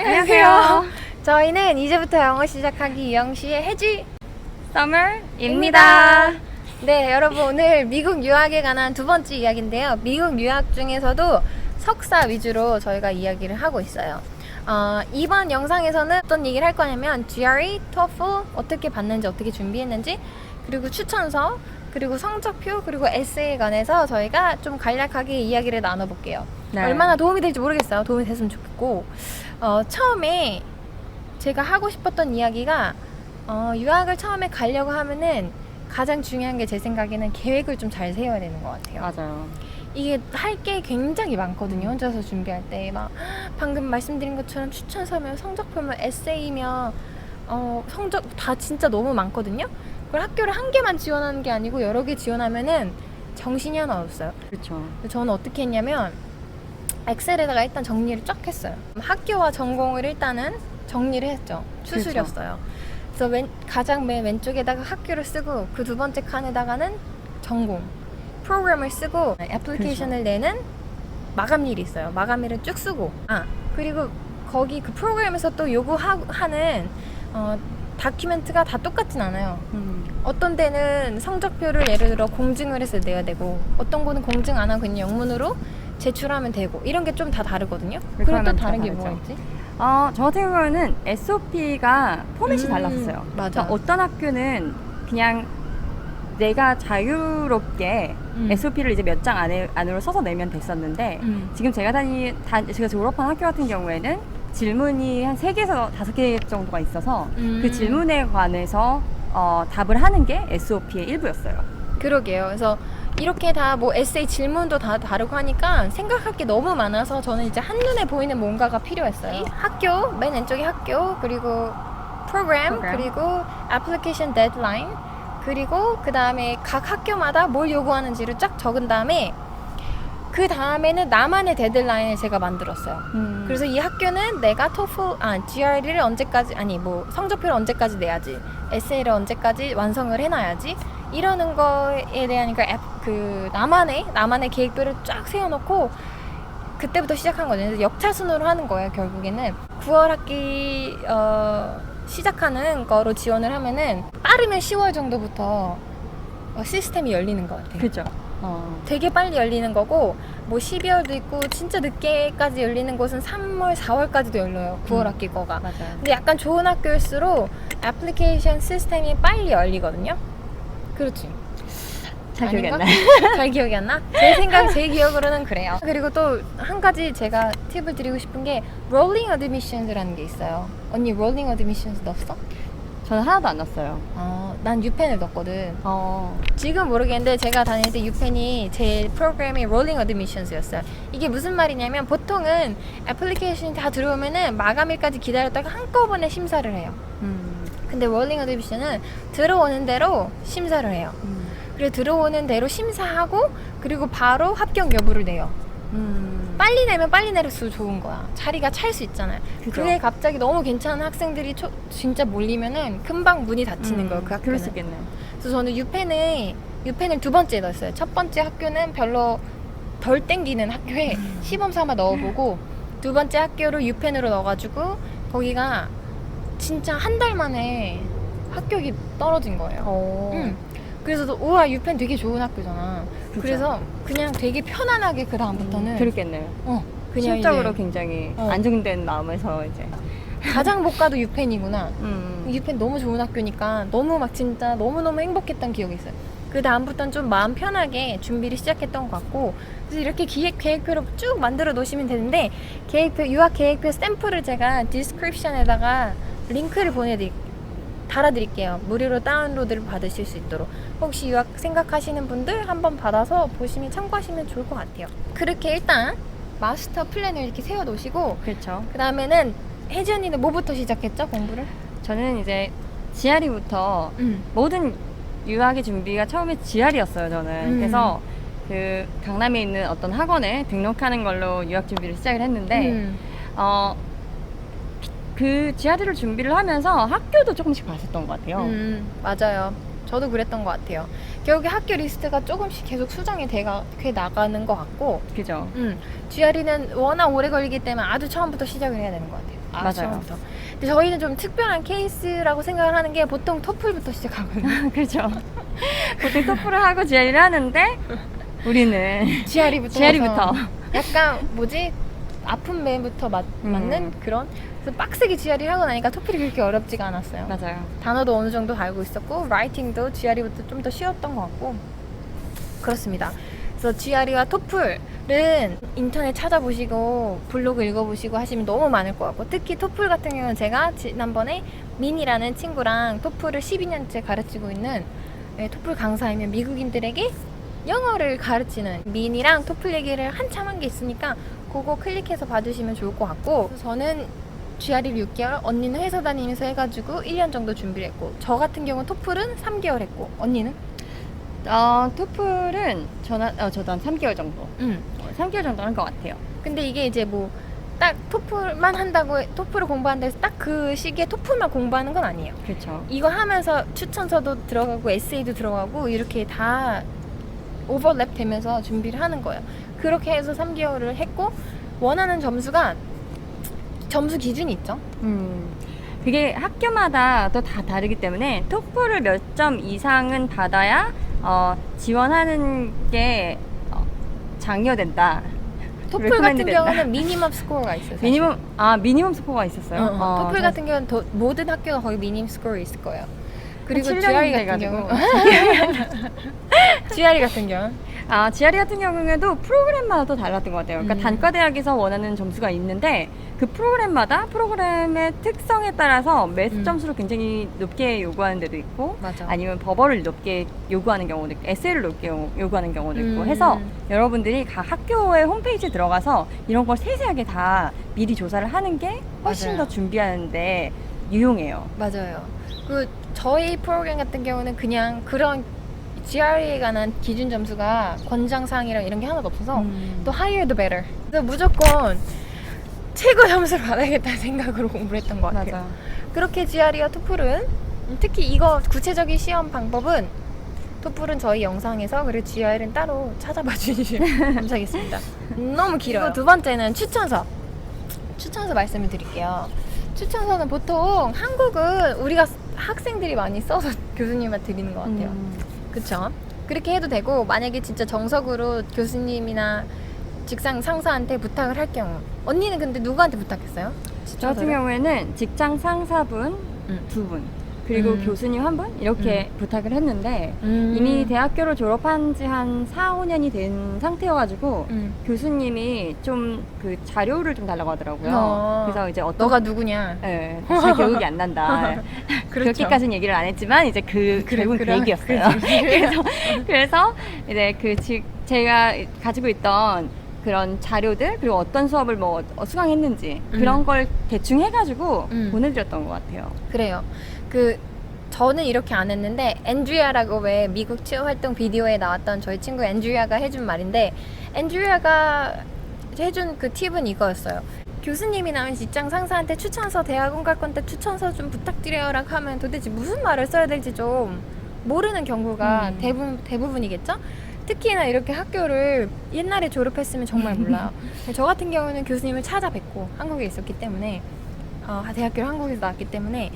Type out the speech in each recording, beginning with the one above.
안녕하세요. 저희는 이제부터 영어 시작하기 이영시의 혜지 Summer입니다. 네, 여러분 오늘 미국 유학에 관한 두 번째 이야기인데요. 미국 유학 중에서도 석사 위주로 저희가 이야기를 하고 있어요. 이번 영상에서는 어떤 얘기를 할 거냐면 GRE, TOEFL 어떻게 봤는지 어떻게 준비했는지 그리고 추천서 그리고 성적표 그리고 에세이에 관해서 저희가 좀 간략하게 이야기를 나눠볼게요. 네. 얼마나 도움이 될지 모르겠어요. 도움이 됐으면 좋겠고 처음에 제가 하고 싶었던 이야기가 유학을 처음에 가려고 하면은 가장 중요한 게 제 생각에는 계획을 좀 잘 세워야 되는 것 같아요. 맞아요. 이게 할 게 굉장히 많거든요. 혼자서 준비할 때 막 방금 말씀드린 것처럼 추천서면 성적표면 에세이면 성적 다 진짜 너무 많거든요. 그걸 학교를 한 개만 지원하는 게 아니고 여러 개 지원하면은 정신이 하나 없어요. 그렇죠. 저는 어떻게 했냐면 엑셀에다가 일단 정리를 쫙 했어요. 학교와 전공을 일단은 정리를 했죠. 추스렸어요. 그래서 가장 맨 왼쪽에다가 학교를 쓰고 그 두 번째 칸에다가는 전공 프로그램을 쓰고 애플리케이션을 내는 마감일이 있어요. 마감일을 쭉 쓰고 그리고 거기 그 프로그램에서 또 요구하는 다큐멘트가 다 똑같진 않아요. 어떤 데는 성적표를 예를 들어 공증을 해서 내야 되고 어떤 거는 공증 안 하고 그냥 영문으로 제출하면 되고 이런 게 좀 다 다르거든요. 그리고 또 다른 게 뭐가 있지? 저 같은 경우는 SOP가 포맷이 달랐어요. 맞아. 그러니까 어떤 학교는 그냥 내가 자유롭게 SOP를 이제 몇 장 안으로 써서 내면 됐었는데 지금 제가 졸업한 학교 같은 경우에는 질문이 한 3개에서 5개 정도가 있어서 그 질문에 관해서 답을 하는 게 SOP의 일부였어요. 그러게요. 그래서 이렇게 다 뭐 에세이 질문도 다 다르고 하니까 생각할 게 너무 많아서 저는 이제 한눈에 보이는 뭔가가 필요했어요. 학교, 맨 왼쪽에 학교, 그리고 프로그램. 그리고 애플리케이션 데드라인, 그리고 그 다음에 각 학교마다 뭘 요구하는지를 쫙 적은 다음에 그 다음에는 나만의 데드라인을 제가 만들었어요. 그래서 이 학교는 내가 GRE를 언제까지 성적표를 언제까지 내야지, 에세이를 언제까지 완성을 해놔야지 이러는 거에 대한 그 나만의 계획표를 쫙 세워놓고 그때부터 시작한 거죠. 그래서 역차순으로 하는 거예요. 결국에는 9월 학기 시작하는 거로 지원을 하면은 빠르면 10월 정도부터 시스템이 열리는 것 같아요. 그죠. 되게 빨리 열리는 거고 뭐 12월도 있고 진짜 늦게까지 열리는 곳은 3월, 4월까지도 열려요. 9월 학기 거가. 맞아요. 근데 약간 좋은 학교일수록 애플리케이션 시스템이 빨리 열리거든요. 그렇지. 잘 기억이 안 아닌가? 나요. 잘 기억이 안 나? 제 기억으로는 그래요. 그리고 또 한 가지 제가 팁을 드리고 싶은 게 rolling admissions라는 게 있어요. 언니 rolling admissions 넣었어? 저는 하나도 안 났어요. 난 유펜을 넣었거든. 지금 모르겠는데 제가 다닐 때 유펜이 제 프로그램이 rolling admissions였어요. 이게 무슨 말이냐면 보통은 애플리케이션이 다 들어오면은 마감일까지 기다렸다가 한꺼번에 심사를 해요. 근데 rolling admission은 들어오는 대로 심사를 해요. 그리고 들어오는 대로 심사하고 그리고 바로 합격 여부를 내요. 빨리 내면 빨리 내릴수록 좋은 거야. 자리가 찰 수 있잖아요. 그죠. 그게 갑자기 너무 괜찮은 학생들이 진짜 몰리면은 금방 문이 닫히는 거예요. 그 학교는. 그럴 수 있겠네요. 그래서 저는 유펜을 두 번째 넣었어요. 첫 번째 학교는 별로 덜 땡기는 학교에 시범 삼아 넣어보고 두 번째 학교를 유펜으로 넣어가지고 거기가 진짜 한 달 만에 합격이 떨어진 거예요. 그래서 우와 유펜 되게 좋은 학교잖아. 그쵸. 그래서 그냥 되게 편안하게 그 다음부터는 그렇겠네요. 그냥 심적으로 이제 굉장히 안정된 마음에서 이제 가장 못 가도 유펜이구나. 유펜 너무 좋은 학교니까 너무 막 진짜 너무너무 행복했던 기억이 있어요. 그 다음부터는 좀 마음 편하게 준비를 시작했던 것 같고 그래서 이렇게 계획표를 쭉 만들어 놓으시면 되는데 유학 계획표 샘플을 제가 디스크립션에다가 링크를 달아드릴게요. 무료로 다운로드를 받으실 수 있도록. 혹시 유학 생각하시는 분들 한번 받아서 보시면 참고하시면 좋을 것 같아요. 그렇게 일단 마스터 플랜을 이렇게 세워 놓으시고 그렇죠. 그 다음에는 혜지 언니는 뭐부터 시작했죠? 공부를? 저는 이제 GRE부터 모든 유학의 준비가 처음에 GRE였어요. 저는 그래서 그 강남에 있는 어떤 학원에 등록하는 걸로 유학 준비를 시작을 했는데 그 GRE를 준비를 하면서 학교도 조금씩 봤었던 것 같아요. 맞아요. 저도 그랬던 것 같아요. 결국에 학교 리스트가 조금씩 계속 수정이 돼 나가는 것 같고 그죠? GRE는 워낙 오래 걸리기 때문에 아주 처음부터 시작을 해야 되는 것 같아요. 맞아요. 처음부터. 근데 저희는 좀 특별한 케이스라고 생각을 하는 게 보통 토플부터 시작하거든요. 그렇죠. 보통 토플을 하고 GRE를 하는데 우리는 GRE부터 약간 뭐지? 아픈 맨부터 맞는 그런. 그래서 빡세게 GRE 하고 나니까 토플이 그렇게 어렵지가 않았어요. 맞아요. 단어도 어느 정도 알고 있었고 라이팅도 GRE부터 좀 더 쉬웠던 것 같고 그렇습니다. 그래서 GRE와 토플은 인터넷 찾아보시고 블로그 읽어보시고 하시면 너무 많을 것 같고 특히 토플 같은 경우는 제가 지난번에 민이라는 친구랑 토플을 12년째 가르치고 있는 토플 강사이면 미국인들에게 영어를 가르치는 민이랑 토플 얘기를 한참 한 게 있으니까 그거 클릭해서 봐주시면 좋을 것 같고 저는 GRE를 6개월, 언니는 회사 다니면서 해가지고 1년 정도 준비를 했고 저 같은 경우는 토플은 3개월 했고 언니는? 토플은 저도 한 3개월 정도. 3개월 정도 한 것 같아요. 근데 이게 이제 뭐 딱 토플만 한다고 토플을 공부한다 해서 딱 그 시기에 토플만 공부하는 건 아니에요. 그렇죠. 이거 하면서 추천서도 들어가고 에세이도 들어가고 이렇게 다 오버랩 되면서 준비를 하는 거예요. 그렇게 해서 3개월을 했고 원하는 점수가 점수 기준이 있죠. 그게 학교마다 또 다 다르기 때문에 토플을 몇 점 이상은 받아야 지원하는 게 장려된다. 토플 같은 경우는 미니멈 스코어가 있어요. 사실. 미니멈 스코어가 있었어요? 토플 같은 경우는 모든 학교가 거의 미니멈 스코어가 있을 거예요. 그리고 7년 GRE 같은 돼가지고. 경우 GRE 같은 경우 GRE 같은 경우에도 프로그램마다 또 달랐던 것 같아요. 그러니까 단과대학에서 원하는 점수가 있는데 그 프로그램마다 프로그램의 특성에 따라서 매수 점수를 굉장히 높게 요구하는 데도 있고 맞아. 아니면 버버를 높게 요구하는 경우도 있고 에세이를 높게 요구하는 경우도 있고 해서 여러분들이 각 학교의 홈페이지에 들어가서 이런 걸 세세하게 다 미리 조사를 하는 게 훨씬 맞아요. 더 준비하는데 유용해요. 맞아요. 그 저희 프로그램 같은 경우는 그냥 그런 GRE에 관한 기준 점수가 권장사항이랑 이런 게 하나도 없어서 또 higher the better. 그래서 무조건 최고 점수를 받아야겠다는 생각으로 공부를 했던 것 같아요. 맞아. 그렇게 GRE와 토플은 특히 이거 구체적인 시험 방법은 토플은 저희 영상에서 그리고 GRE는 따로 찾아봐 주시면 감사하겠습니다. 너무 길어요. 그리고 두 번째는 추천서 말씀을 드릴게요. 추천서는 보통 한국은 우리가 학생들이 많이 써서 교수님한테 드리는 것 같아요. 그쵸? 그렇게 해도 되고 만약에 진짜 정석으로 교수님이나 직장 상사한테 부탁을 할 경우 언니는 근데 누구한테 부탁했어요? 저 같은 경우에는 직장 상사분 2분 그리고 교수님 1분 이렇게 부탁을 했는데 이미 대학교를 졸업한 지 한 4, 5년이 된 상태여가지고 교수님이 좀 그 자료를 좀 달라고 하더라고요. 그래서 이제 너가 누구냐? 네, 잘 기억이 안 난다. 그렇게까지는 얘기를 안 했지만 이제 결국 그 얘기였어요. 그래서 이제 제가 가지고 있던 그런 자료들 그리고 어떤 수업을 뭐 수강했는지 그런 걸 대충 해가지고 보내드렸던 것 같아요. 그래요. 저는 이렇게 안 했는데 앤드리아라고 왜 미국 치유 활동 비디오에 나왔던 저희 친구 앤드리아가 해준 말인데 앤드리아가 해준 그 팁은 이거였어요. 교수님이나 직장 상사한테 추천서 대학원 갈 건데 추천서 좀 부탁드려요라고 하면 도대체 무슨 말을 써야 될지 좀 모르는 경우가 대부분이겠죠? 특히나 이렇게 학교를 옛날에 졸업했으면 정말 몰라요. 저 같은 경우는 교수님을 찾아뵙고 한국에 있었기 때문에 대학교를 한국에서 나왔기 때문에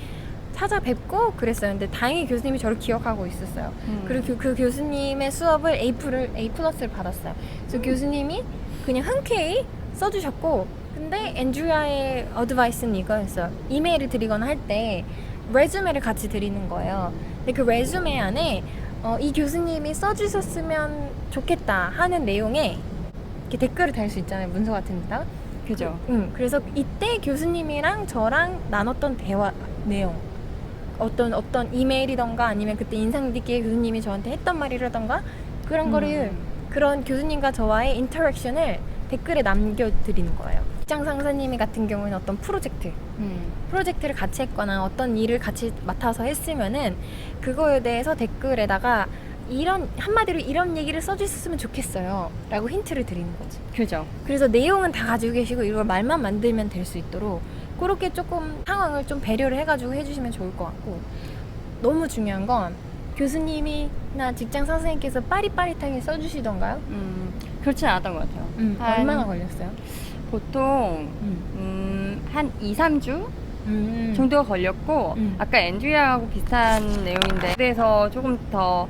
찾아뵙고 그랬어요. 근데 다행히 교수님이 저를 기억하고 있었어요. 그리고 그 교수님의 수업을 A 플러스를 받았어요. 그래서 교수님이 그냥 흔쾌히 써주셨고 근데 앤드리아의 어드바이스는 이거였어요. 이메일을 드리거나 할 때 레주메를 같이 드리는 거예요. 근데 그 레주메 안에 이 교수님이 써주셨으면 좋겠다 하는 내용에 이렇게 댓글을 달 수 있잖아요. 문서 같은 데다가. 그죠? 그래서 이때 교수님이랑 저랑 나눴던 대화 내용 어떤 이메일이던가 아니면 그때 인상 깊게 교수님이 저한테 했던 말이라던가 그런 거를 그런 교수님과 저와의 인터랙션을 댓글에 남겨드리는 거예요. 직장 상사님이 같은 경우는 어떤 프로젝트를 같이 했거나 어떤 일을 같이 맡아서 했으면은 그거에 대해서 댓글에다가 한마디로 이런 얘기를 써주셨으면 좋겠어요 라고 힌트를 드리는 거죠. 그죠. 그래서 내용은 다 가지고 계시고 이걸 말만 만들면 될 수 있도록 그렇게 조금 상황을 좀 배려를 해가지고 해주시면 좋을 것 같고 너무 중요한 건 교수님이나 직장 선생님께서 빠릿빠릿하게 써주시던가요? 그렇진 않았던 것 같아요. 얼마나 걸렸어요? 보통 한 2, 3주 정도가 걸렸고 아까 앤드리아하고 비슷한 내용인데 그래서 조금 더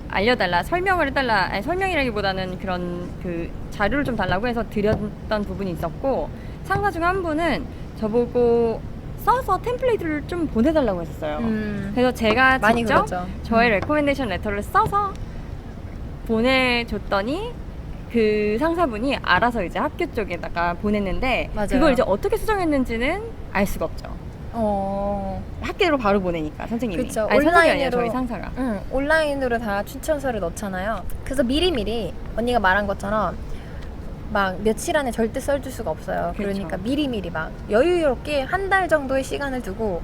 알려달라, 설명을 해달라, 아니, 설명이라기보다는 그런 그 자료를 좀 달라고 해서 드렸던 부분이 있었고, 상사 중 한 분은 저보고 써서 템플레이트를 좀 보내달라고 했었어요. 그래서 제가 많이 직접 그러죠. 저의 레코멘데이션 레터를 써서 보내줬더니 그 상사분이 알아서 이제 학교 쪽에다가 보냈는데, 맞아요. 그걸 이제 어떻게 수정했는지는 알 수가 없죠. 학교로 바로 보내니까 선생님이. 그쵸. 아니, 선생님이 아니라 온라인으로. 저희 상사가. 온라인으로 다 추천서를 넣잖아요. 그래서 미리미리 언니가 말한 것처럼 막 며칠 안에 절대 써줄 수가 없어요. 그렇죠. 그러니까 미리미리 막 여유롭게 한 달 정도의 시간을 두고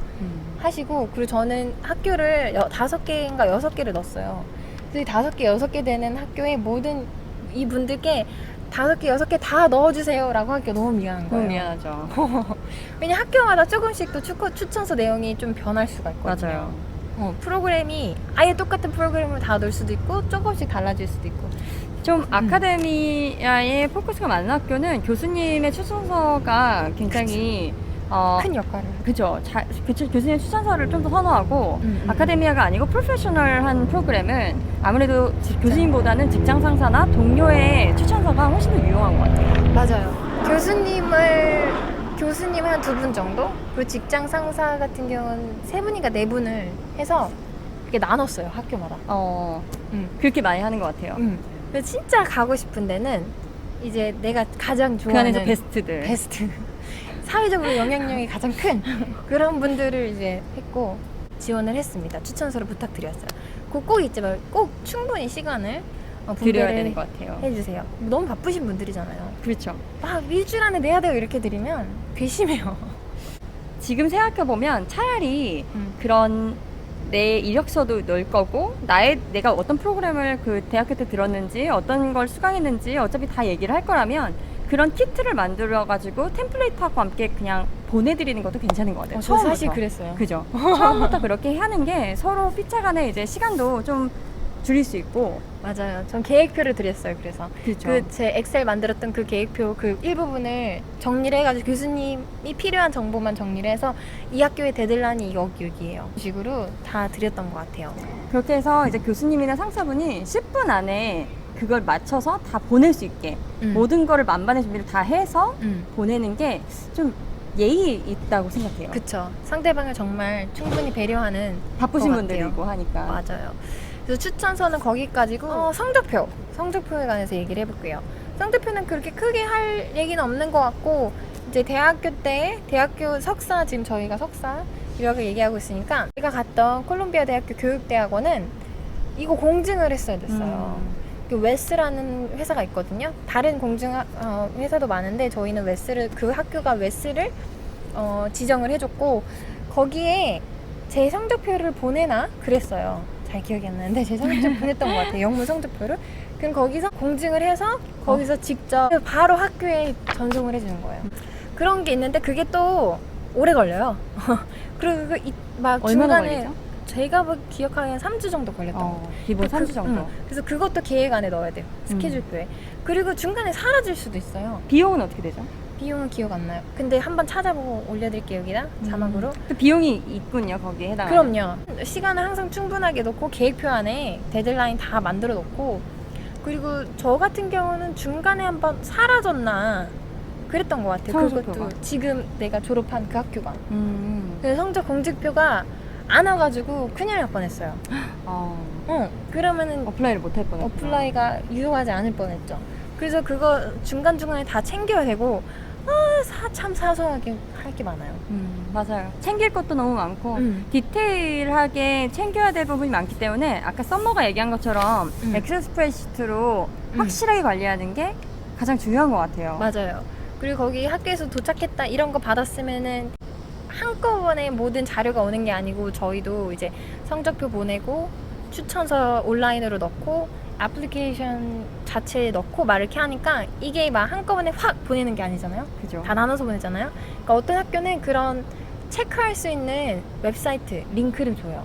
하시고, 그리고 저는 학교를 5개인가 6개를 넣었어요. 그래서 이 5개, 6개 되는 학교에 모든 이분들께 5개, 6개 다 넣어주세요 라고 하기가 너무 미안한 거예요. 너무 미안하죠. 왜냐 학교마다 조금씩 또 추천서 내용이 좀 변할 수가 있거든요. 맞아요. 프로그램이 아예 똑같은 프로그램을 다 넣을 수도 있고 조금씩 달라질 수도 있고. 좀 아카데미아의 포커스가 많은 학교는 교수님의 추천서가 굉장히 큰 역할을. 그죠. 교수님 추천서를 좀 더 선호하고, 아카데미아가 아니고 프로페셔널한 프로그램은 아무래도 교수님보다는 직장 상사나 동료의 추천서가 훨씬 더 유용한 것 같아요. 맞아요. 교수님 한 2분 정도, 그리고 직장 상사 같은 경우는 3분인가 4분을 해서 이렇게 나눴어요, 학교마다. 그렇게 많이 하는 것 같아요. 근데 진짜 가고 싶은 데는 이제 내가 가장 그 좋아하는 안에서 베스트들. 베스트 사회적으로 영향력이 가장 큰 그런 분들을 이제 했고 지원을 했습니다. 추천서를 부탁드렸어요. 꼭 잊지 말고 꼭 충분히 시간을 드려야 분배를 되는 것 같아요. 해주세요. 너무 바쁘신 분들이잖아요. 그렇죠. 막 일주일 안에 내야 돼요 이렇게 드리면 괘씸해요. 지금 생각해 보면 차라리 그런 내 이력서도 넣을 거고, 내가 어떤 프로그램을 그 대학교 때 들었는지, 어떤 걸 수강했는지 어차피 다 얘기를 할 거라면 그런 키트를 만들어가지고 템플레이트하고 함께 그냥 보내드리는 것도 괜찮은 것 같아요. 저 사실 처음부터. 그랬어요. 그죠. 처음부터 그렇게 하는 게 서로 피차간에 이제 시간도 좀 줄일 수 있고. 맞아요. 전 계획표를 드렸어요. 그래서 그렇죠. 그 제 엑셀 만들었던 그 계획표 그 일부분을 정리를 해가지고 교수님이 필요한 정보만 정리를 해서 이 학교의 데드라인이 여기예요. 이 식으로 다 드렸던 것 같아요. 그렇게 해서 이제 교수님이나 상사분이 10분 안에 그걸 맞춰서 다 보낼 수 있게 모든 거를 만반의 준비를 다 해서 보내는 게 좀 예의 있다고 생각해요. 그쵸. 상대방을 정말 충분히 배려하는 바쁘신 것 분들이고 같아요. 하니까. 맞아요. 그래서 추천서는 거기까지고 성적표에 관해서 얘기를 해볼게요. 성적표는 그렇게 크게 할 얘기는 없는 것 같고, 이제 대학교 석사, 지금 저희가 석사 이렇게 얘기하고 있으니까 제가 갔던 콜롬비아 대학교 교육대학원은 이거 공증을 했어야 됐어요. 그 웨스라는 회사가 있거든요. 다른 공증 회사도 많은데 저희는 그 학교가 웨스를 지정을 해줬고, 거기에 제 성적표를 보내나 그랬어요. 잘 기억이 안 나는데 제 성적표 보냈던 것 같아요. 영문 성적표를. 그럼 거기서 공증을 해서 거기서 직접 바로 학교에 전송을 해주는 거예요. 그런 게 있는데 그게 또 오래 걸려요. 그리고 막 얼마나 중간에 걸리죠? 제가 기억하기엔 3주 정도 걸렸던 것 같아요. 기본 3주 정도. 그래서 그것도 계획 안에 넣어야 돼요. 스케줄표에. 그리고 중간에 사라질 수도 있어요. 비용은 어떻게 되죠? 비용은 기억 안 나요. 근데 한번 찾아보고 올려드릴게요, 여기다 자막으로. 또 비용이 있군요, 거기에 해당. 그럼요. 시간을 항상 충분하게 놓고 계획표 안에 데드라인 다 만들어 놓고, 그리고 저 같은 경우는 중간에 한번 사라졌나 그랬던 것 같아요. 성적표가. 그것도 지금 내가 졸업한 그 학교가. 그래서 성적 공직표가 안 와가지고 큰일 날 뻔했어요. 그러면은 어플라이를 못 할 뻔했구나. 어플라이가 유효하지 않을 뻔했죠. 그래서 그거 중간중간에 다 챙겨야 되고, 참 사소하게 할 게 많아요. 맞아요. 챙길 것도 너무 많고 디테일하게 챙겨야 될 부분이 많기 때문에 아까 썸머가 얘기한 것처럼 엑셀 스프레드시트로 확실하게 관리하는 게 가장 중요한 것 같아요. 맞아요. 그리고 거기 학교에서 도착했다 이런 거 받았으면은 한꺼번에 모든 자료가 오는 게 아니고, 저희도 이제 성적표 보내고 추천서 온라인으로 넣고 애플리케이션 자체에 넣고 막 이렇게 하니까 이게 막 한꺼번에 확 보내는 게 아니잖아요. 그죠. 다 나눠서 보내잖아요. 그러니까 어떤 학교는 그런 체크할 수 있는 웹사이트 링크를 줘요.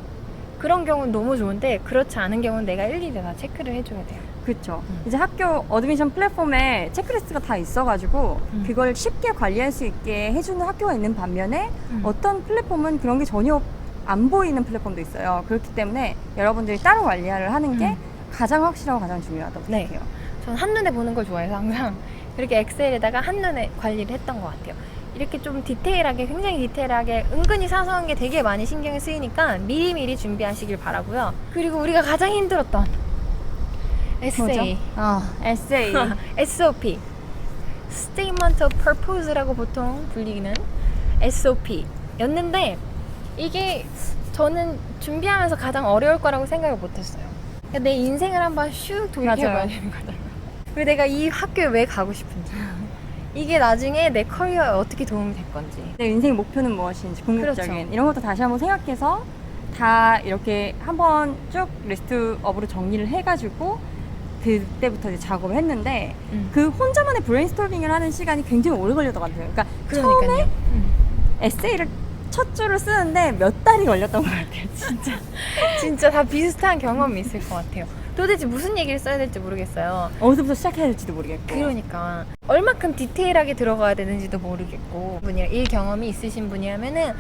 그런 경우는 너무 좋은데, 그렇지 않은 경우는 내가 일일이 다 체크를 해줘야 돼요. 그렇죠. 이제 학교 어드미션 플랫폼에 체크리스트가 다 있어가지고 그걸 쉽게 관리할 수 있게 해주는 학교가 있는 반면에 어떤 플랫폼은 그런 게 전혀 안 보이는 플랫폼도 있어요. 그렇기 때문에 여러분들이 따로 관리를 하는 게 가장 확실하고 가장 중요하다고 네. 생각해요. 저는 한눈에 보는 걸 좋아해서 항상 이렇게 엑셀에다가 한눈에 관리를 했던 것 같아요. 이렇게 좀 디테일하게, 굉장히 디테일하게, 은근히 사소한 게 되게 많이 신경이 쓰이니까 미리미리 준비하시길 바라고요. 그리고 우리가 가장 힘들었던 에세이. 에세이. SOP. Statement of Purpose라고 보통 불리는 SOP 였는데 이게 저는 준비하면서 가장 어려울 거라고 생각을 못했어요. 그러니까 내 인생을 한번 슉 돌이켜봐야 맞아요. 되는 거잖아. 그리고 내가 이 학교에 왜 가고 싶은지, 이게 나중에 내 커리어에 어떻게 도움이 될 건지. 내 인생 목표는 무엇인지 궁극적인 그렇죠. 이런 것도 다시 한번 생각해서 다 이렇게 한번 쭉 리스트업으로 정리를 해가지고 그때부터 이제 작업을 했는데 그 혼자만의 브레인스토밍을 하는 시간이 굉장히 오래 걸렸던 것 같아요. 그러니까 처음에 에세이를 첫 줄을 쓰는데 몇 달이 걸렸던 것 같아요. 진짜. 진짜 다 비슷한 경험이 있을 것 같아요. 도대체 무슨 얘기를 써야 될지 모르겠어요. 어디서부터 시작해야 될지도 모르겠고. 그러니까 얼마큼 디테일하게 들어가야 되는지도 모르겠고, 분이랑 일 경험이 있으신 분이라면은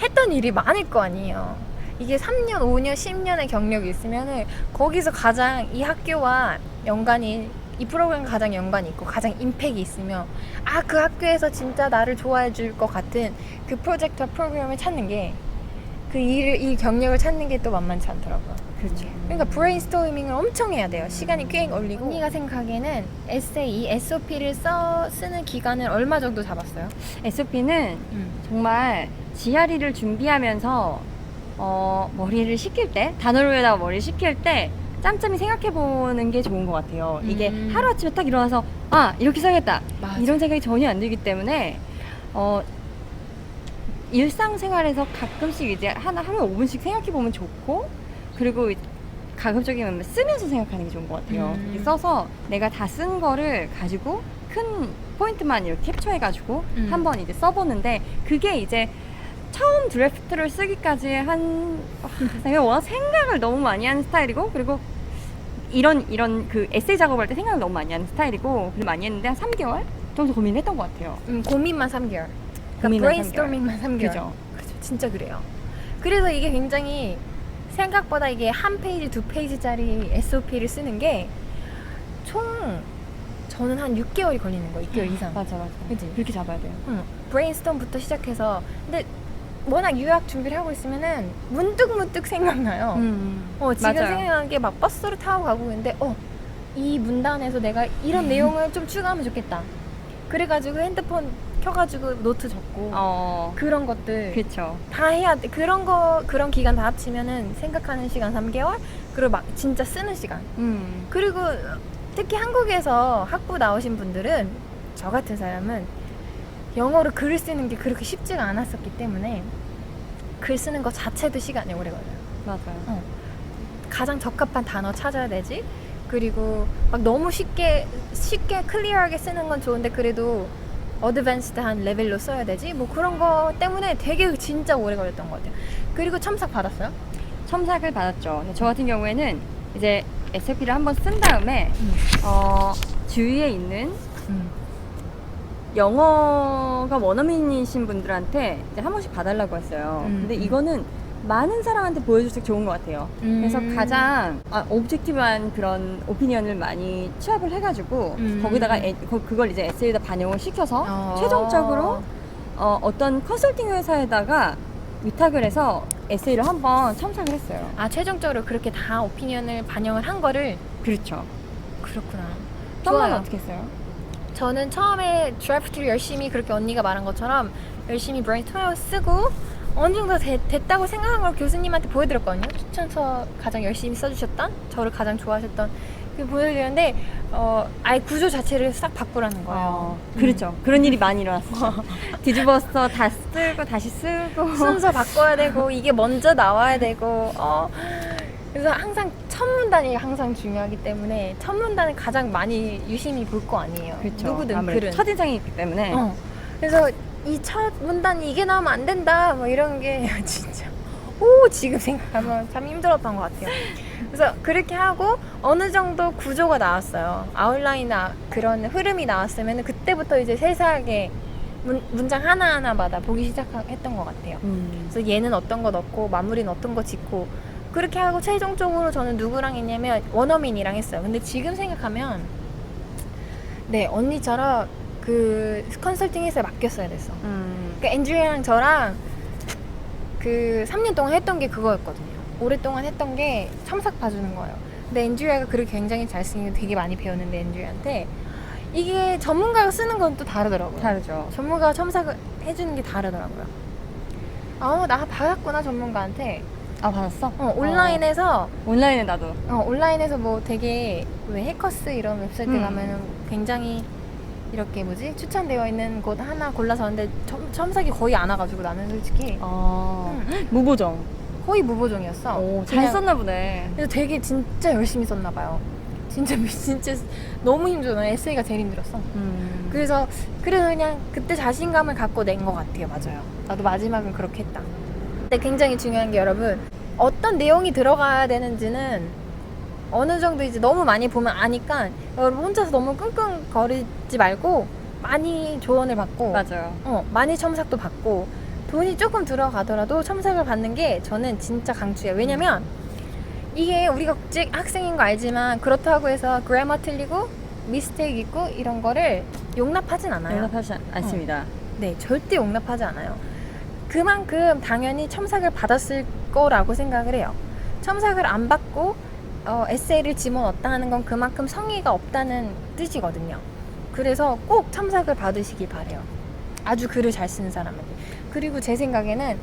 했던 일이 많을 거 아니에요. 이게 3년, 5년, 10년의 경력이 있으면은 거기서 가장 이 학교와 연관이, 이 프로그램과 가장 연관이 있고 가장 임팩이 있으면 그 학교에서 진짜 나를 좋아해 줄 것 같은 그 프로젝트와 프로그램을 찾는 게, 그 이 경력을 찾는 게 또 만만치 않더라고요. 그렇죠. 그러니까 브레인스토밍을 엄청 해야 돼요. 시간이 꽤 걸리고. 언니가 생각하기에는 에세이, SOP를 쓰는 기간을 얼마 정도 잡았어요? SOP는 정말 GRE를 준비하면서 머리를 식힐 때, 단어로에다가 머리를 식힐 때 짬짬이 생각해보는 게 좋은 것 같아요. 이게 하루아침에 딱 일어나서 이렇게 써야겠다 이런 생각이 전혀 안 들기 때문에 일상생활에서 가끔씩 이제 하루에 5분씩 생각해보면 좋고, 그리고 가급적이면 쓰면서 생각하는 게 좋은 것 같아요. 이렇게 써서 내가 다 쓴 거를 가지고 큰 포인트만 이렇게 캡처해가지고 한번 이제 써보는데, 그게 이제 처음 드래프트를 쓰기까지 내가 워낙 생각을 너무 많이 하는 스타일이고, 그리고 이런 그 에세이 작업할 때 생각을 너무 많이 하는 스타일이고, 그걸 많이 했는데 한 3개월 정도 고민을 했던 것 같아요. 고민만 3개월. 그러니까 고민만 브레인스토밍만 3개월. 그죠. 그죠. 진짜 그래요. 그래서 이게 굉장히 생각보다 이게 한 페이지, 두 페이지짜리 SOP를 쓰는 게 총 저는 한 6개월이 걸리는 거예요. 6개월 이상. 맞아. 그치? 그렇게 잡아야 돼요. 브레인스톰부터 시작해서. 근데 워낙 유학 준비를 하고 있으면은 문득문득 생각나요. 지금 맞아요. 생각나는 게 막 버스를 타고 가고 있는데 이 문단에서 내가 이런 내용을 좀 추가하면 좋겠다. 그래가지고 핸드폰 켜가지고 노트 적고 그런 것들 그렇죠. 다 해야 돼. 그런 기간 다 합치면은 생각하는 시간 3개월, 그리고 막 진짜 쓰는 시간. 그리고 특히 한국에서 학부 나오신 분들은, 저 같은 사람은 영어로 글을 쓰는 게 그렇게 쉽지가 않았었기 때문에 글 쓰는 거 자체도 시간이 오래 걸려요. 맞아요. 가장 적합한 단어 찾아야 되지. 그리고 막 너무 쉽게 클리어하게 쓰는 건 좋은데 그래도 어드밴스드한 레벨로 써야 되지. 뭐 그런 거 때문에 되게 진짜 오래 걸렸던 것 같아요. 그리고 첨삭 받았어요? 첨삭을 받았죠. 저 같은 경우에는 이제 SOP를 한번 쓴 다음에 주위에 있는 영어가 원어민이신 분들한테 이제 한 번씩 봐달라고 했어요. 근데 이거는 많은 사람한테 보여줄수록 좋은 것 같아요. 그래서 가장 오브젝티브한 그런 오피니언을 많이 취합을 해가지고 거기다가 그걸 이제 에세이에다 반영을 시켜서 최종적으로 어떤 컨설팅 회사에다가 위탁을 해서 에세이를 한번 첨삭을 했어요. 최종적으로 그렇게 다 오피니언을 반영을 한 거를. 그렇죠. 그렇구나. 썸머는 좋아요. 어떻게 했어요? 저는 처음에 드래프트를 열심히, 그렇게 언니가 말한 것처럼 열심히 브레인스토밍을 쓰고 어느 정도 됐다고 생각한 걸 교수님한테 보여드렸거든요. 추천서 가장 열심히 써주셨던, 저를 가장 좋아하셨던 그 보여드렸는데 아예 구조 자체를 싹 바꾸라는 거예요. 그렇죠. 그런 일이 많이 일어났어요. 뒤집어서 다 쓰고 다시 쓰고 순서 바꿔야 되고 이게 먼저 나와야 되고 그래서 항상 첫 문단이 항상 중요하기 때문에 첫 문단을 가장 많이 유심히 볼 거 아니에요. 그렇죠. 누구든 글은. 첫인상이 있기 때문에 그래서 이 첫 문단이 이게 나오면 안 된다 뭐 이런 게 진짜 지금 생각하면 참 힘들었던 것 같아요. 그래서 그렇게 하고 어느 정도 구조가 나왔어요. 아웃라인이나 그런 흐름이 나왔으면 그때부터 이제 세세하게 문장 하나하나마다 보기 시작했던 것 같아요. 그래서 얘는 어떤 거 넣고 마무리는 어떤 거 짓고 그렇게 하고 최종적으로 저는 누구랑 했냐면 원어민이랑 했어요. 근데 지금 생각하면 네 언니처럼 그 컨설팅 회사에 맡겼어야 됐어. 그러니까 앤드류랑 저랑 그 3년 동안 했던 게 그거였거든요. 오랫동안 했던 게 첨삭 봐주는 거예요. 근데 앤드류가 글을 굉장히 잘 쓰는 게 되게 많이 배웠는데 앤드류한테 이게 전문가가 쓰는 건 또 다르더라고요. 다르죠. 전문가가 첨삭을 해주는 게 다르더라고요. 나 받았구나 전문가한테. 아, 받았어? 온라인에서 온라인에 나도. 온라인에서 뭐 되게 왜 해커스 이런 웹사이트 가면은 굉장히 이렇게 뭐지 추천되어 있는 곳 하나 골라서 하는데 첨삭이 거의 안 와가지고 나는 솔직히 무보정. 거의 무보정이었어. 오, 잘 그냥 썼나 보네. 그래서 되게 진짜 열심히 썼나 봐요. 진짜 너무 힘들어. 에세이가 제일 힘들었어. 그래서 그냥 그때 자신감을 갖고 낸 것 같아요. 맞아요. 나도 마지막은 그렇게 했다. 근데 굉장히 중요한 게 여러분 어떤 내용이 들어가야 되는지는 어느 정도 이제 너무 많이 보면 아니까 여러분 혼자서 너무 끙끙거리지 말고 많이 조언을 받고 맞아요. 많이 첨삭도 받고 돈이 조금 들어가더라도 첨삭을 받는 게 저는 진짜 강추예요. 왜냐면 이게 우리가 국제 학생인 거 알지만 그렇다고 해서 그래머 틀리고 미스테이크 있고 이런 거를 용납하진 않아요. 용납하지 않습니다. 네, 절대 용납하지 않아요. 그만큼 당연히 첨삭을 받았을 거라고 생각을 해요. 첨삭을 안 받고 에세이를 집어넣었다 하는 건 그만큼 성의가 없다는 뜻이거든요. 그래서 꼭 첨삭을 받으시길 바래요. 아주 글을 잘 쓰는 사람한테. 그리고 제 생각에는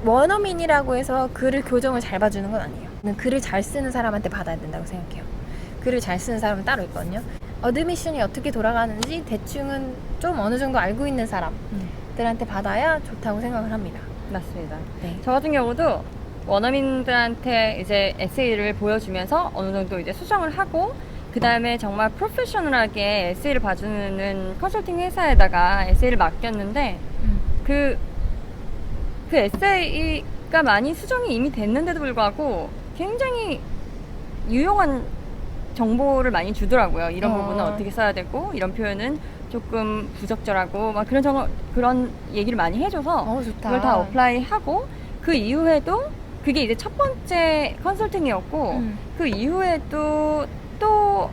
원어민이라고 해서 글을 교정을 잘 봐주는 건 아니에요. 글을 잘 쓰는 사람한테 받아야 된다고 생각해요. 글을 잘 쓰는 사람은 따로 있거든요. 어드미션이 어떻게 돌아가는지 대충은 좀 어느 정도 알고 있는 사람들한테 받아야 좋다고 생각을 합니다. 맞습니다. 네. 저 같은 경우도 원어민들한테 이제 에세이를 보여주면서 어느 정도 이제 수정을 하고 그 다음에 정말 프로페셔널하게 에세이를 봐주는 컨설팅 회사에다가 에세이를 맡겼는데 그 에세이가 많이 수정이 이미 됐는데도 불구하고 굉장히 유용한 정보를 많이 주더라고요. 이런 부분은 어떻게 써야 되고 이런 표현은 조금 부적절하고 막 그런 얘기를 많이 해줘서 좋다. 그걸 다 어플라이하고 그 이후에도 그게 이제 첫 번째 컨설팅이었고 그 이후에도 또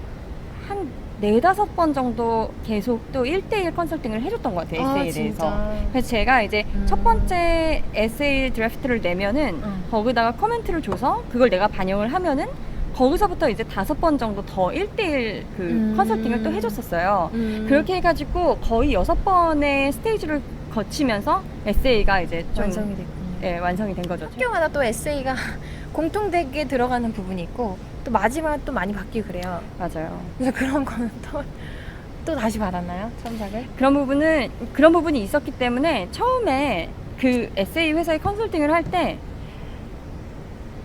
한 4-5번 정도 계속 또 1대1 컨설팅을 해줬던 것 같아요. 에세이에 대해서. 그래서 제가 이제 첫 번째 에세이 드래프트를 내면은 거기다가 코멘트를 줘서 그걸 내가 반영을 하면은 거기서부터 이제 5번 정도 더 1대1 그 컨설팅을 또 해줬었어요. 그렇게 해가지고 거의 6번의 스테이지를 거치면서 에세이가 이제 좀 완성이 됐군요. 네, 완성이 된 거죠. 학교마다 또 에세이가 공통되게 들어가는 부분이 있고 또 마지막에 또 많이 바뀌고 그래요. 맞아요. 그래서 그런 거는 또 다시 받았나요? 첨삭을? 그런 부분이 있었기 때문에 처음에 그 에세이 회사에 컨설팅을 할 때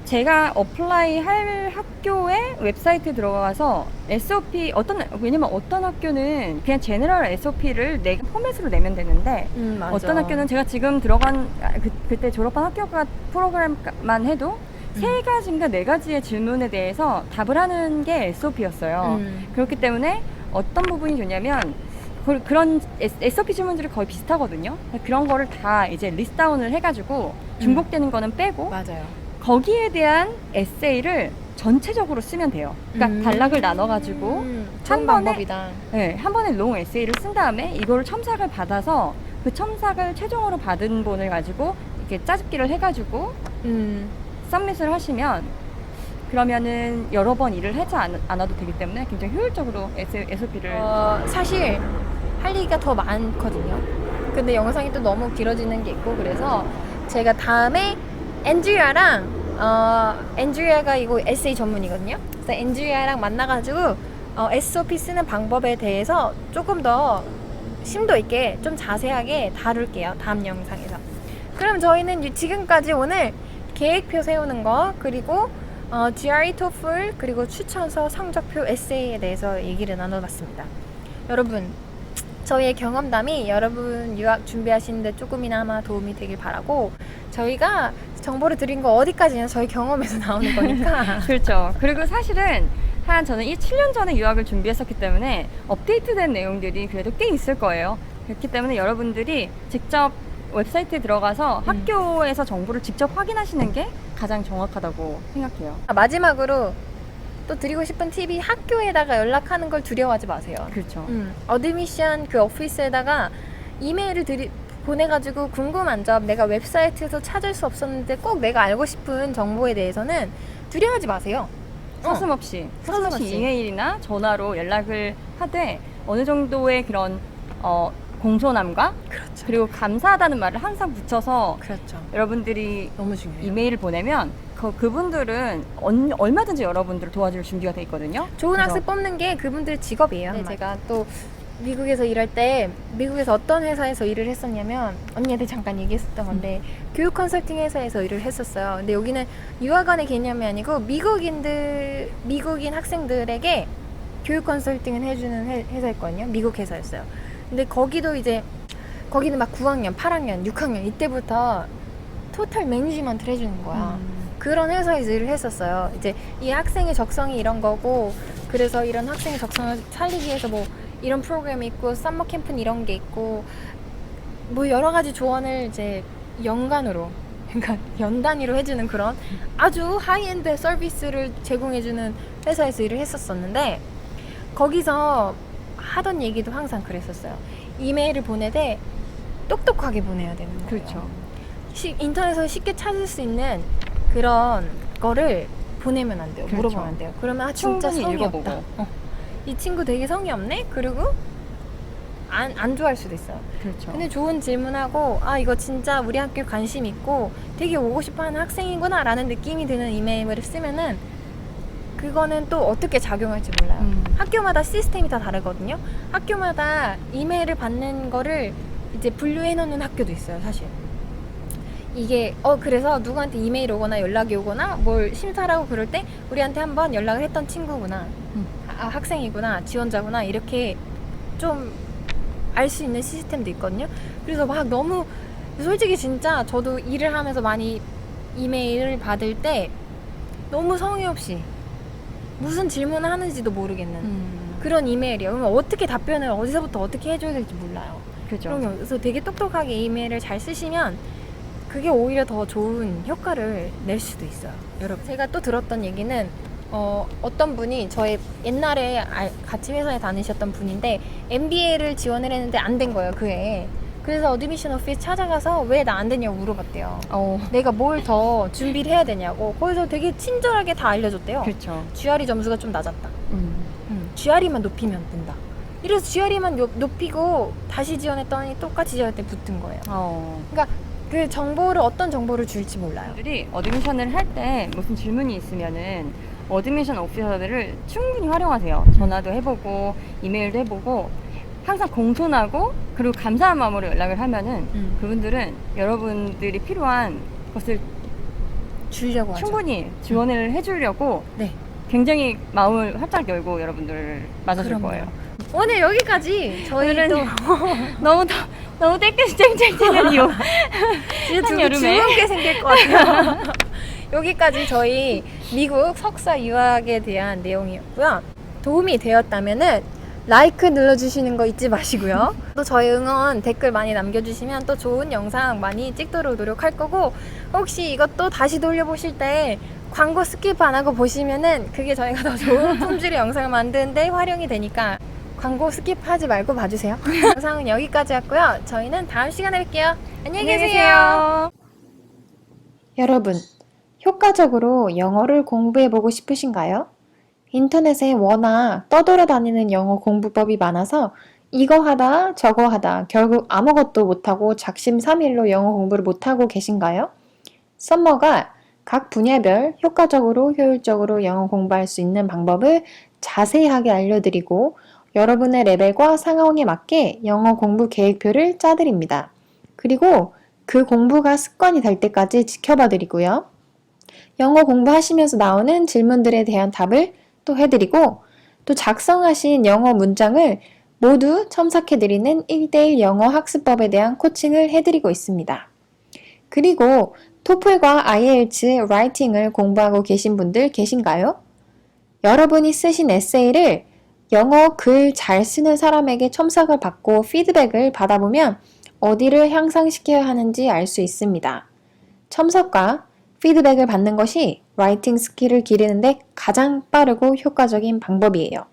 제가 어플라이 할 학교의 웨브사이트에 들어가서 SOP 왜냐면 어떤 학교는 그냥 제너럴 SOP를 내 포맷으로 내면 되는데 맞아. 어떤 학교는 제가 지금 그때 졸업한 학교가 프로그램만 해도 3가지인가 4가지의 질문에 대해서 답을 하는 게 SOP였어요. 그렇기 때문에 어떤 부분이 좋냐면 그런 SOP 질문들이 거의 비슷하거든요. 그런 거를 다 이제 리스트다운을 해가지고 중복되는 거는 빼고 맞아요. 거기에 대한 에세이를 전체적으로 쓰면 돼요. 그러니까 단락을 나눠가지고 좋은 방법이다. 한 번에 롱 에세이를 쓴 다음에 이거를 첨삭을 받아서 그 첨삭을 최종으로 받은 본을 가지고 이렇게 짜집기를 해가지고 서밋을 하시면 그러면은 여러 번 일을 하지 않아도 되기 때문에 굉장히 효율적으로 SOP를 사실 할 얘기가 더 많거든요. 근데 영상이 또 너무 길어지는 게 있고 그래서 제가 다음에 앤드리아가 이거 에세이 전문이거든요. 그래서 앤드리아랑 만나가지고 SOP 쓰는 방법에 대해서 조금 더 심도 있게 좀 자세하게 다룰게요. 다음 영상에서. 그럼 저희는 지금까지 오늘 계획표 세우는 거 그리고 GRE, TOEFL 그리고 추천서, 성적표, 에세이에 대해서 얘기를 나눠봤습니다. 여러분 저희의 경험담이 여러분 유학 준비하시는데 조금이나마 도움이 되길 바라고, 저희가 정보를 드린 거 어디까지나 저희 경험에서 나오는 거니까. 그렇죠. 그리고 사실은 저는 7년 전에 유학을 준비했었기 때문에 업데이트된 내용들이 그래도 꽤 있을 거예요. 그렇기 때문에 여러분들이 직접 웹사이트에 들어가서 학교에서 정보를 직접 확인하시는 게 가장 정확하다고 생각해요. 마지막으로 또 드리고 싶은 팁이, 학교에다가 연락하는 걸 두려워하지 마세요. 그렇죠. 어드미션 그 오피스에다가 이메일을 보내가지고 궁금한 점, 내가 웹사이트에서 찾을 수 없었는데 꼭 내가 알고 싶은 정보에 대해서는 두려워하지 마세요. 서슴없이 서슴없이. 이메일이나 전화로 연락을 하되 어느 정도의 그런 공손함과 그렇죠. 그리고 감사하다는 말을 항상 붙여서 그렇죠. 여러분들이 너무 중요해요. 이메일을 보내면 그분들은 얼마든지 여러분들을 도와줄 준비가 돼 있거든요. 좋은 그래서 학생 뽑는 게 그분들의 직업이에요. 네, 제가 또 미국에서 일할 때, 미국에서 어떤 회사에서 일을 했었냐면, 언니한테 잠깐 얘기했었던 건데, 교육 컨설팅 회사에서 일을 했었어요. 근데 여기는 유학원의 개념이 아니고 미국인 학생들에게 교육 컨설팅을 해주는 회사였거든요. 미국 회사였어요. 근데 거기는 막 9학년, 8학년, 6학년 이때부터 토탈 매니지먼트를 해주는 거야. 그런 회사에서 일을 했었어요. 이제 이 학생의 적성이 이런 거고, 그래서 이런 학생의 적성을 살리기 위해서 뭐 이런 프로그램이 있고, 썸머 캠프는 이런 게 있고, 뭐 여러 가지 조언을 이제 연간으로, 그러니까 연 단위로 해주는 그런 아주 하이엔드 서비스를 제공해주는 회사에서 일을 했었었는데, 거기서 하던 얘기도 항상 그랬었어요. 이메일을 보내되 똑똑하게 보내야 되는 거예요. 그렇죠. 인터넷에서 쉽게 찾을 수 있는 그런 거를 보내면 안 돼요. 그렇죠. 물어보면 안 돼요. 그러면 진짜 충분히 성의 읽어보고. 없다. 이 친구 되게 성의 없네? 그리고 안 좋아할 수도 있어요. 그렇죠. 근데 좋은 질문하고, 이거 진짜 우리 학교에 관심 있고 되게 오고 싶어 하는 학생이구나 라는 느낌이 드는 이메일을 쓰면은, 그거는 또 어떻게 작용할지 몰라요. 학교마다 시스템이 다 다르거든요. 학교마다 이메일을 받는 거를 이제 분류해 놓는 학교도 있어요, 사실. 이게 그래서 누구한테 이메일 오거나 연락이 오거나 뭘 심사를 하고 그럴 때 우리한테 한번 연락을 했던 친구구나, 학생이구나, 지원자구나, 이렇게 좀 알 수 있는 시스템도 있거든요. 그래서 막 너무, 솔직히 진짜 저도 일을 하면서 많이 이메일을 받을 때 너무 성의 없이 무슨 질문을 하는지도 모르겠는 그런 이메일이에요. 그러면 어떻게 답변을 어디서부터 어떻게 해줘야 될지 몰라요. 그렇죠. 그래서 되게 똑똑하게 이메일을 잘 쓰시면 그게 오히려 더 좋은 효과를 낼 수도 있어요. 여러분, 제가 또 들었던 얘기는, 어떤 분이 저의 옛날에 같이 회사에 다니셨던 분인데 MBA를 지원을 했는데 안 된 거예요, 그 해에. 그래서 어드미션 오피스 찾아가서 왜 나 안 됐냐고 물어봤대요. 내가 뭘 더 준비를 해야 되냐고. 거기서 되게 친절하게 다 알려줬대요. 그렇죠. GRE 점수가 좀 낮았다. GRE만 높이면 된다. 이래서 GRE만 높이고 다시 지원했더니 똑같이 지원할 때 붙은 거예요. 그러니까 그 정보를, 어떤 정보를 줄지 몰라요. 들이 어드미션을 할 때 무슨 질문이 있으면은 어드미션 오피서들을 충분히 활용하세요. 전화도 해보고 이메일도 해보고 항상 공손하고 그리고 감사한 마음으로 연락을 하면은 그분들은 여러분들이 필요한 것을 주려고 하죠. 충분히 지원을 해주려고 네. 굉장히 마음을 활짝 열고 여러분들을 맞아줄 그럼요. 거예요. 오늘 여기까지 저희 오늘은 또 너무 땡볕이 쨍쨍쨍한 이유. 진짜 여름에. 주먹게 생길 것 같아요. 여기까지 저희 미국 석사 유학에 대한 내용이었고요. 도움이 되었다면은 라이크 눌러주시는 거 잊지 마시고요. 또 저희 응원 댓글 많이 남겨주시면 또 좋은 영상 많이 찍도록 노력할 거고, 혹시 이것도 다시 돌려보실 때 광고 스킵 안 하고 보시면은 그게 저희가 더 좋은 품질의 영상을 만드는데 활용이 되니까 광고 스킵하지 말고 봐주세요. 영상은 여기까지였고요. 저희는 다음 시간에 뵐게요. 안녕히 계세요. 여러분, 효과적으로 영어를 공부해보고 싶으신가요? 인터넷에 워낙 떠돌아다니는 영어 공부법이 많아서 이거 하다 저거 하다 결국 아무것도 못하고 작심삼일로 영어 공부를 못하고 계신가요? 썸머가 각 분야별 효과적으로 효율적으로 영어 공부할 수 있는 방법을 자세하게 알려드리고 여러분의 레벨과 상황에 맞게 영어 공부 계획표를 짜드립니다. 그리고 그 공부가 습관이 될 때까지 지켜봐 드리고요. 영어 공부하시면서 나오는 질문들에 대한 답을 또 해드리고 또 작성하신 영어 문장을 모두 첨삭해드리는 1대1 영어 학습법에 대한 코칭을 해드리고 있습니다. 그리고 토플과 IELTS 라이팅을 공부하고 계신 분들 계신가요? 여러분이 쓰신 에세이를 영어 글 잘 쓰는 사람에게 첨삭을 받고 피드백을 받아보면 어디를 향상시켜야 하는지 알 수 있습니다. 첨삭과 피드백을 받는 것이 라이팅 스킬을 기르는데 가장 빠르고 효과적인 방법이에요.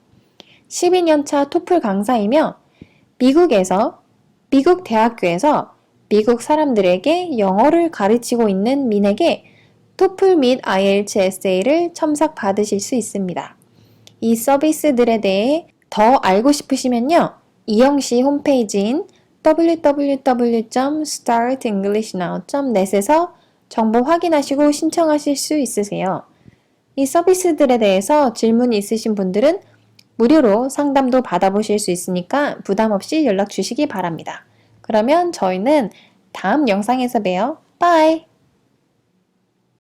12년차 토플 강사이며 미국 대학교에서 미국 사람들에게 영어를 가르치고 있는 민에게 토플 및 IELTS 에세이를 첨삭 받으실 수 있습니다. 이 서비스들에 대해 더 알고 싶으시면요. 이영씨 홈페이지인 www.startenglishnow.net에서 정보 확인하시고 신청하실 수 있으세요. 이 서비스들에 대해서 질문이 있으신 분들은 무료로 상담도 받아보실 수 있으니까 부담 없이 연락 주시기 바랍니다. 그러면 저희는 다음 영상에서 봬요. 바이!